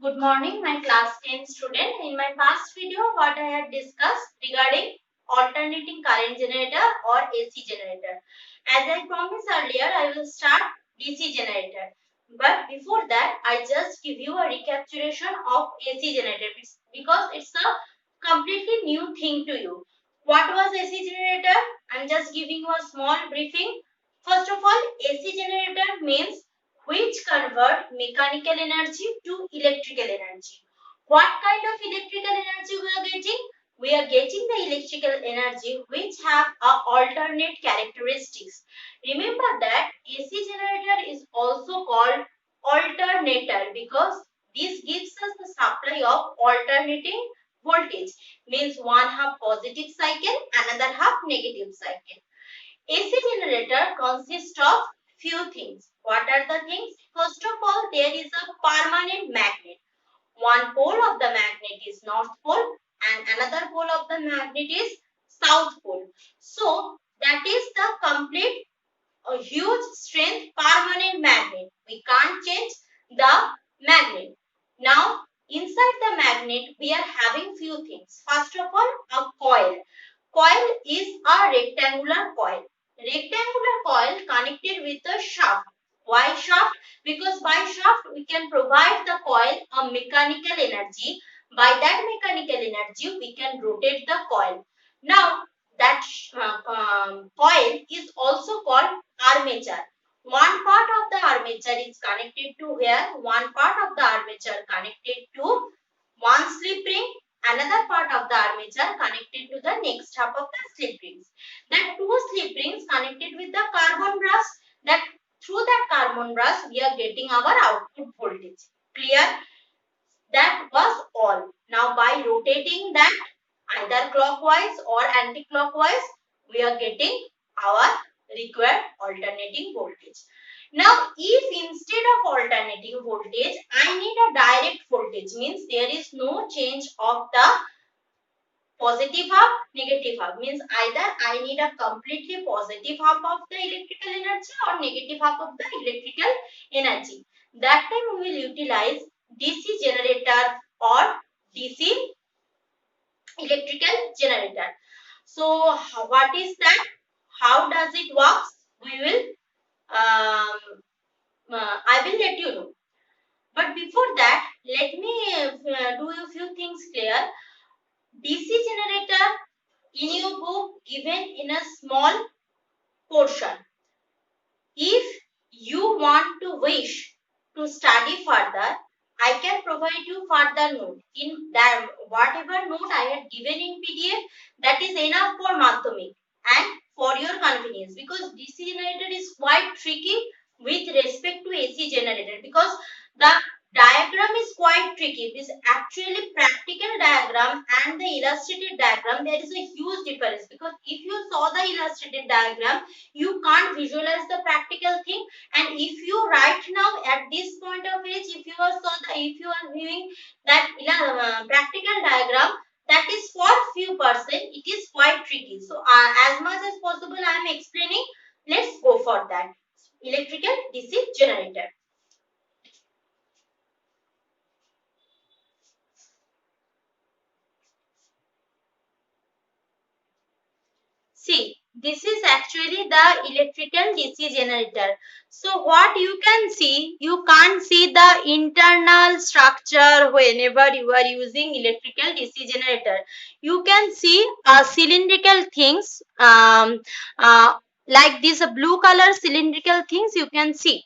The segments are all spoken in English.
Good morning, my class 10 student. In my past video, what I had discussed regarding alternating current generator or AC generator. As I promised earlier, I will start DC generator. But before that, I just give you a recapitulation of AC generator because it's a completely new thing to you. What was AC generator? I'm just giving you a small briefing. First of all, AC generator means which convert mechanical energy to electrical energy. What kind of electrical energy we are getting? We are getting the electrical energy which have a alternate characteristics. Remember that AC generator is also called alternator because this gives us the supply of alternating voltage, means one half positive cycle, another half negative cycle. AC generator consists of few things. What are the things? First of all, there is a permanent magnet. One pole of the magnet is north pole and another pole of the magnet is south pole. So that is the complete huge strength permanent magnet. We can't change the magnet. Now inside the magnet we are having few things. First of all, a coil. Coil is a rectangular coil. Rectangular coil connected with a shaft. Why shaft? Because by shaft we can provide the coil a mechanical energy. By that mechanical energy we can rotate the coil. Now that coil is also called armature. One part of the armature is connected to here, one part of the armature connected to one slip ring, another part of the armature connected to the next half of the slip rings. That two slip rings connected with the carbon brass, that through that carbon brass we are getting our output voltage. Clear? That was all. Now by rotating that either clockwise or anti-clockwise, we are getting our required alternating voltage. Now, if instead of alternating voltage, I need a direct voltage, means there is no change of the positive half, negative half, means either I need a completely positive half of the electrical energy or negative half of the electrical energy. That time we will utilize DC generator or DC electrical generator. So what is that? How does it work? We will I will let you know. But before that, let me do a few things clear. DC generator in your book given in a small portion. If you want to wish to study further, I can provide you further note. In that, whatever note I had given in PDF, that is enough for Madhyamik and for your convenience, because DC generator is quite tricky with respect to AC generator, because the diagram is quite tricky. It is actually practical diagram and the illustrated diagram. There is a huge difference, because if you saw the illustrated diagram, you can't visualize the practical thing. And if you right now at this point of age, if you are viewing that practical diagram, that is for few person, it is quite tricky. So as much as possible I am explaining. Let's go for that. Electrical DC generator. See, this is actually the electrical DC generator. So what you can see, you can't see the internal structure whenever you are using electrical DC generator. You can see cylindrical things like this blue color cylindrical things you can see.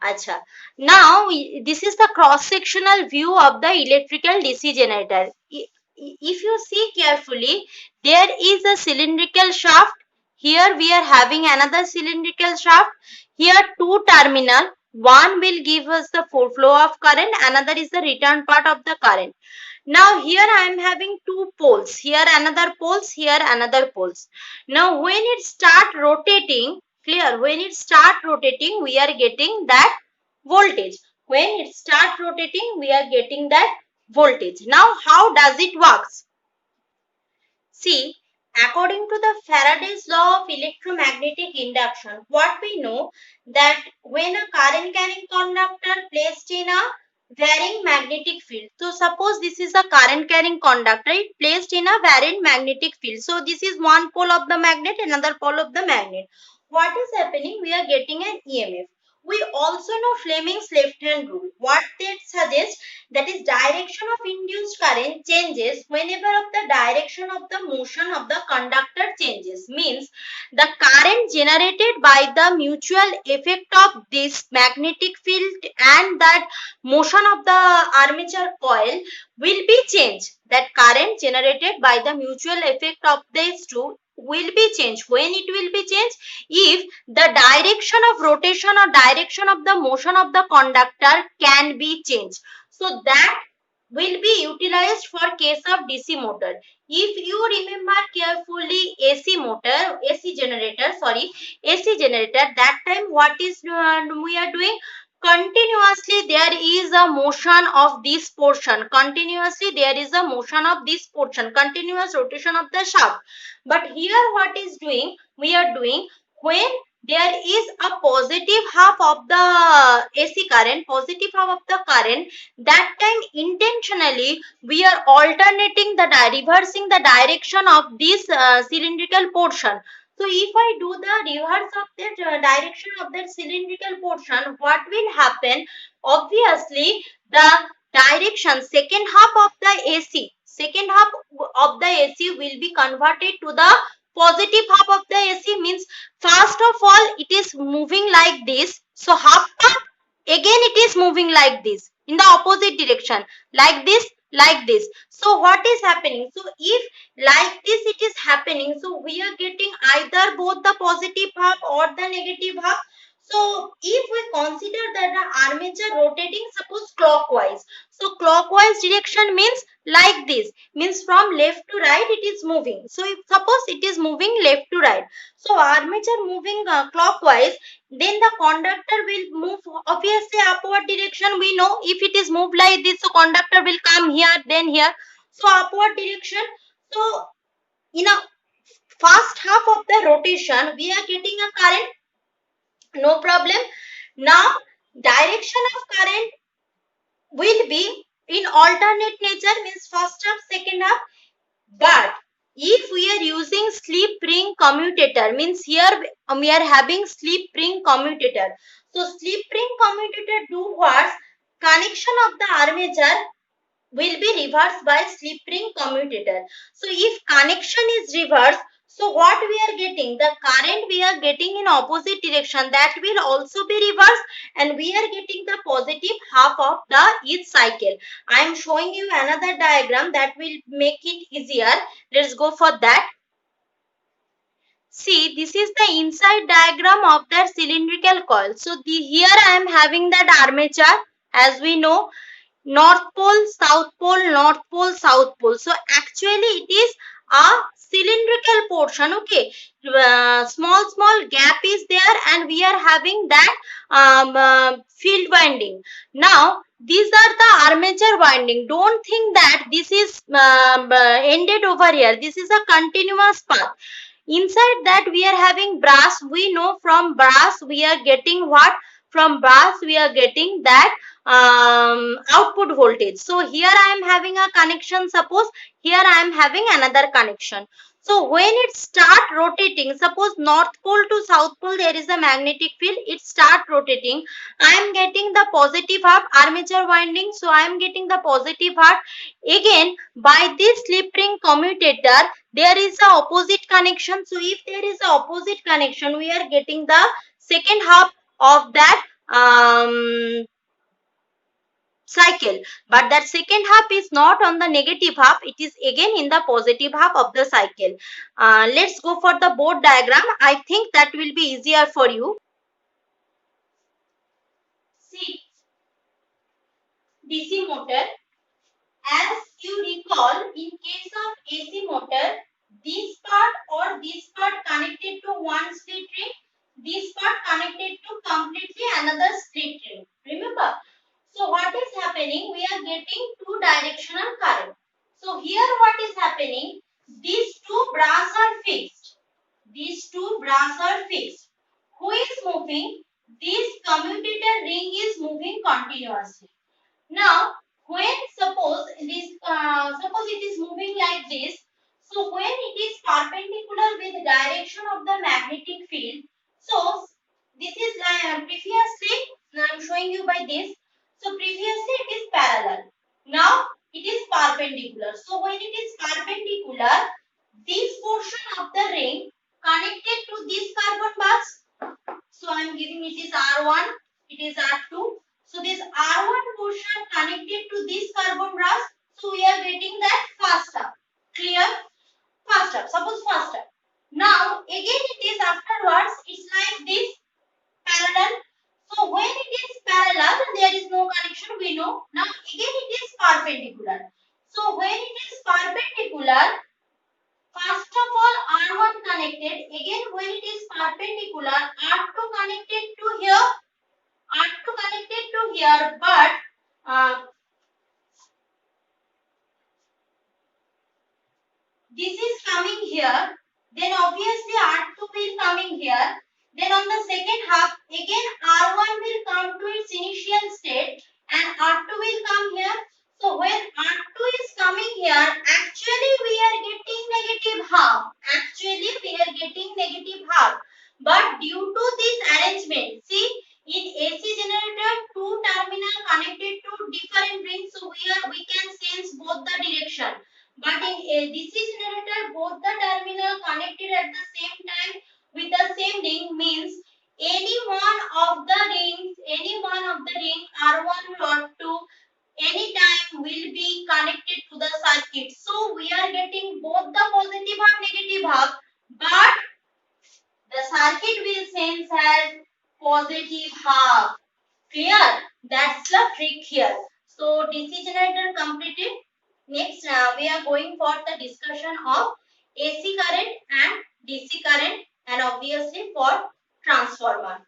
Acha. Now this is the cross sectional view of the electrical DC generator. If you see carefully, there is a cylindrical shaft. Here we are having another cylindrical shaft. Here two terminal. One will give us the full flow of current. Another is the return part of the current. Now here I am having two poles. Here another poles. Here another poles. Now when it start rotating, clear, when it start rotating, we are getting that voltage. When it start rotating, we are getting that voltage. Now how does it works? See, according to the Faraday's law of electromagnetic induction, what we know that when a current carrying conductor placed in a varying magnetic field. So suppose this is a current carrying conductor, it placed in a varying magnetic field. So this is one pole of the magnet, another pole of the magnet. What is happening? We are getting an EMF. We also know Fleming's left hand rule. What that suggests, that is direction of induced current changes whenever of the direction of the motion of the conductor changes. Means the current generated by the mutual effect of this magnetic field and that motion of the armature coil will be changed. That current generated by the mutual effect of these two will be changed. When it will be changed? If the direction of rotation or direction of the motion of the conductor can be changed. So that will be utilized for case of DC motor. If you remember carefully AC generator, that time what is we are doing? Continuously there is a motion of this portion. Continuously there is a motion of this portion. Continuous rotation of the shaft. But here what is doing? We are doing when there is a positive half of the AC current, positive half of the current, that time intentionally we are alternating the reversing the direction of this cylindrical portion. So if I do the reverse of that direction of that cylindrical portion, what will happen? Obviously, the direction, second half of the second half of the AC will be converted to the positive half of the AC. Means first of all it is moving like this. So half part again it is moving like this in the opposite direction, like this, like this. So what is happening? So if like this it is happening, so we are getting either both the positive half or the negative half. So if we consider that the armature rotating, suppose clockwise, so clockwise direction means like this, means from left to right it is moving. So if suppose it is moving left to right, so armature moving clockwise, then the conductor will move obviously upward direction. We know if it is moved like this, so conductor will come here, then here, so upward direction. So in a first half of the rotation we are getting a current, no problem. Now direction of current will be in alternate nature, means first half, second half. But if we are using slip ring commutator, means here we are having slip ring commutator. So slip ring commutator do what? Connection of the armature will be reversed by slip ring commutator. So if connection is reversed, so what we are getting? The current we are getting in opposite direction, that will also be reversed, and we are getting the positive half of the each cycle. I am showing you another diagram that will make it easier. Let's go for that. See, this is the inside diagram of that cylindrical coil. So here I am having that armature, as we know, north pole, south pole, north pole, south pole. So actually it is a cylindrical portion. Okay, small gap is there, and we are having that field winding. Now these are the armature winding. Don't think that this is ended over here. This is a continuous path. Inside that we are having brass. We know from brass we are getting what? From brass we are getting that output voltage. So here I am having a connection. Suppose here I am having another connection. So when it start rotating, suppose north pole to south pole there is a magnetic field, it start rotating. I am getting the positive half armature winding, so I am getting the positive half. Again by this slip ring commutator there is a opposite connection. So if there is a opposite connection, we are getting the second half of that cycle, but that second half is not on the negative half, it is again in the positive half of the cycle. Let's go for the board diagram. I think that will be easier for you. See, DC motor, as you recall, in case of AC motor, this part or this part connected to one split ring, this part connected to completely another split ring. Remember? So what is happening? We are getting two directional current. So here what is happening? These two brass are fixed. These two brass are fixed. Who is moving? This commutator ring is moving continuously. Now, when suppose suppose it is moving like this, so when it is perpendicular with the direction of the magnetic field, so this is previously I am showing you by this. So previously it is parallel. Now it is perpendicular. So when it is perpendicular, this portion of the ring connected to this carbon bars. So I am giving it is R1, it is R2. So this R1 portion connected to this carbon brass. So we are getting that first up. Clear? First up. Suppose first up. Now again it is afterwards. It's like this parallel. So when it is parallel, there is no connection. We know. Now again it is perpendicular. So when it is perpendicular, first of all R1 connected. Again when it is perpendicular, R2 connected to here. R2 connected to here, but this is coming here, then obviously R2 will coming here. Then on the second half, again R1 will come to its initial state and R2 will come here. So when R2 is coming here, actually we are getting negative half. Actually we are getting negative half. But due to this arrangement, see in AC generator, two terminal connected to different rings, so we can sense both the direction. But in a DC generator, both the terminal connected at the same time with the same ring means any one of the ring R1 or R2 anytime will be connected to the circuit. So we are getting both the positive and negative half, but the circuit will sense as positive half. Clear? That's the trick here. So DC generator completed. Next, we are going for the discussion of AC current and DC current, and obviously for transformer.